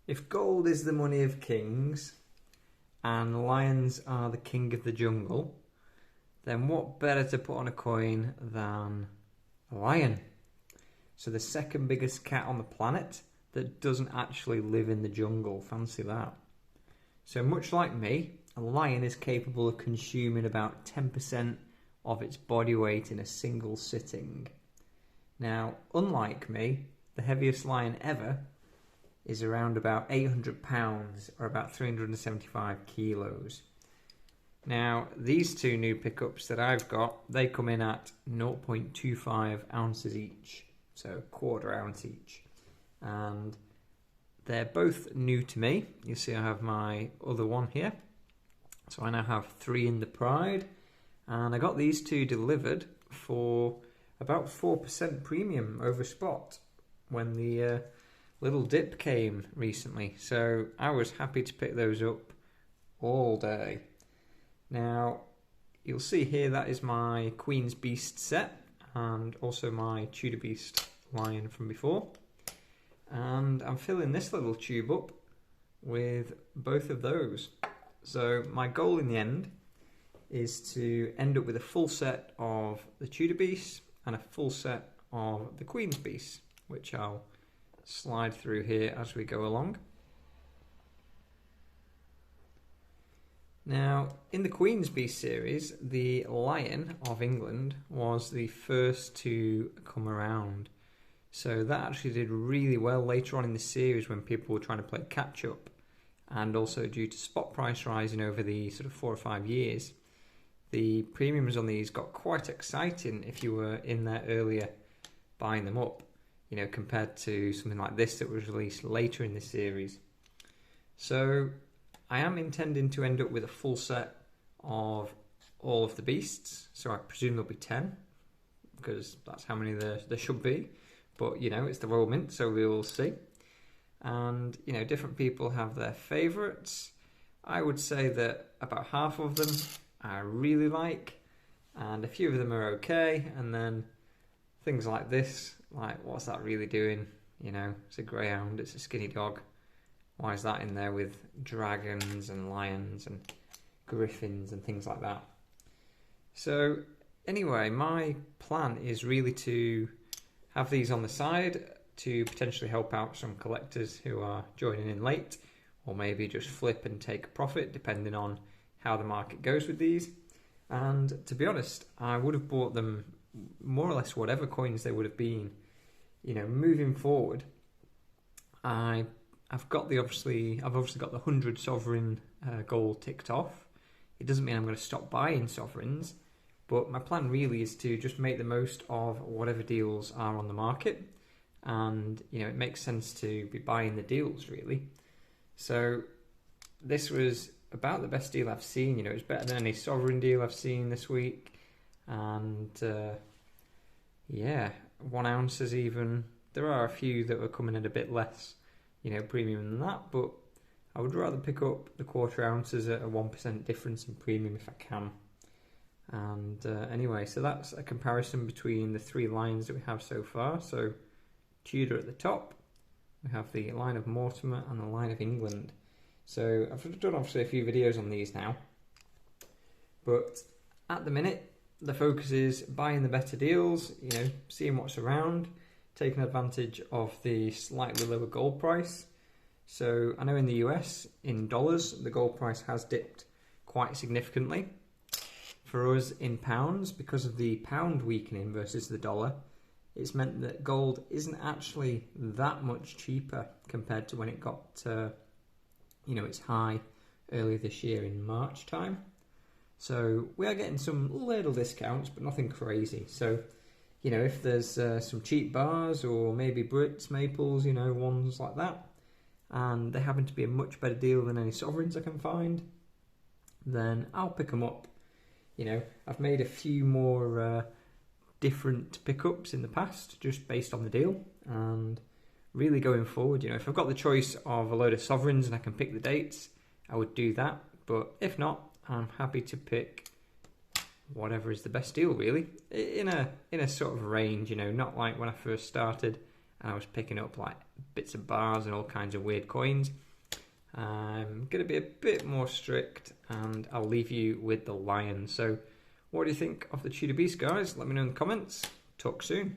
If gold is the money of kings and lions are the king of the jungle, then what better to put on a coin than a lion? So the second biggest cat on the planet that doesn't actually live in the jungle. Fancy that. So much like me, a lion is capable of consuming about 10% of its body weight in a single sitting. Now, unlike me, the heaviest lion ever is around about 800 pounds or about 375 kilos. Now, these two new pickups that I've got, they come in at 0.25 ounces each, so quarter ounce each. And they're both new to me. You see I have my other one here. So I now have 3 in the Pride. And I got these two delivered for about 4% premium over spot when the little dip came recently. So I was happy to pick those up all day. Now, you'll see here that is my Queen's Beast set and also my Tudor Beast lion from before. And I'm filling this little tube up with both of those. So my goal in the end is to end up with a full set of the Tudor Beast and a full set of the Queen's Beast, which I'll slide through here as we go along. Now, in the Queen's Beast series, the Lion of England was the first to come around. So that actually did really well later on in the series when people were trying to play catch up, and also due to spot price rising over the sort of 4 or 5 years, the premiums on these got quite exciting if you were in there earlier buying them up, you know, compared to something like this that was released later in the series. So I am intending to end up with a full set of all of the beasts, so I presume there'll be 10, because that's how many there should be. But, you know, it's the Royal Mint, so we will see. And, you know, different people have their favourites. I would say that about half of them I really like, and a few of them are okay. And then things like this, like, what's that really doing? You know, it's a greyhound, it's a skinny dog. Why is that in there with dragons and lions and griffins and things like that? So, anyway, my plan is really to have these on the side to potentially help out some collectors who are joining in late, or maybe just flip and take a profit depending on how the market goes with these. And to be honest, I would have bought them more or less whatever coins they would have been. You know, moving forward, I've obviously got the 100 sovereign goal ticked off. It doesn't mean I'm going to stop buying sovereigns, but my plan really is to just make the most of whatever deals are on the market. And, you know, it makes sense to be buying the deals, really. So this was about the best deal I've seen. You know, it was better than any sovereign deal I've seen this week. And, yeah, 1 ounces even. There are a few that were coming at a bit less, you know, premium than that. But I would rather pick up the quarter ounces at a 1% difference in premium if I can. And anyway, so that's a comparison between the 3 lines that we have so far. So Tudor at the top, we have the line of Mortimer and the line of England. So I've done obviously a few videos on these now, but at the minute the focus is buying the better deals, you know, seeing what's around, taking advantage of the slightly lower gold price. So I know in the US, in dollars, the gold price has dipped quite significantly. For us in pounds, because of the pound weakening versus the dollar, it's meant that gold isn't actually that much cheaper compared to when it got you know, its high earlier this year in March time. So we are getting some little discounts, but nothing crazy. So, you know, if there's some cheap bars or maybe Brits, Maples, you know, ones like that, and they happen to be a much better deal than any sovereigns I can find, then I'll pick them up. You know, I've made a few more different pickups in the past just based on the deal, and really going forward, you know, if I've got the choice of a load of sovereigns and I can pick the dates, I would do that. But if not, I'm happy to pick whatever is the best deal, really, in a sort of range, you know, not like when I first started and I was picking up like bits of bars and all kinds of weird coins. I'm going to be a bit more strict, and I'll leave you with the lion. So what do you think of the Tudor Beast, guys? Let me know in the comments. Talk soon.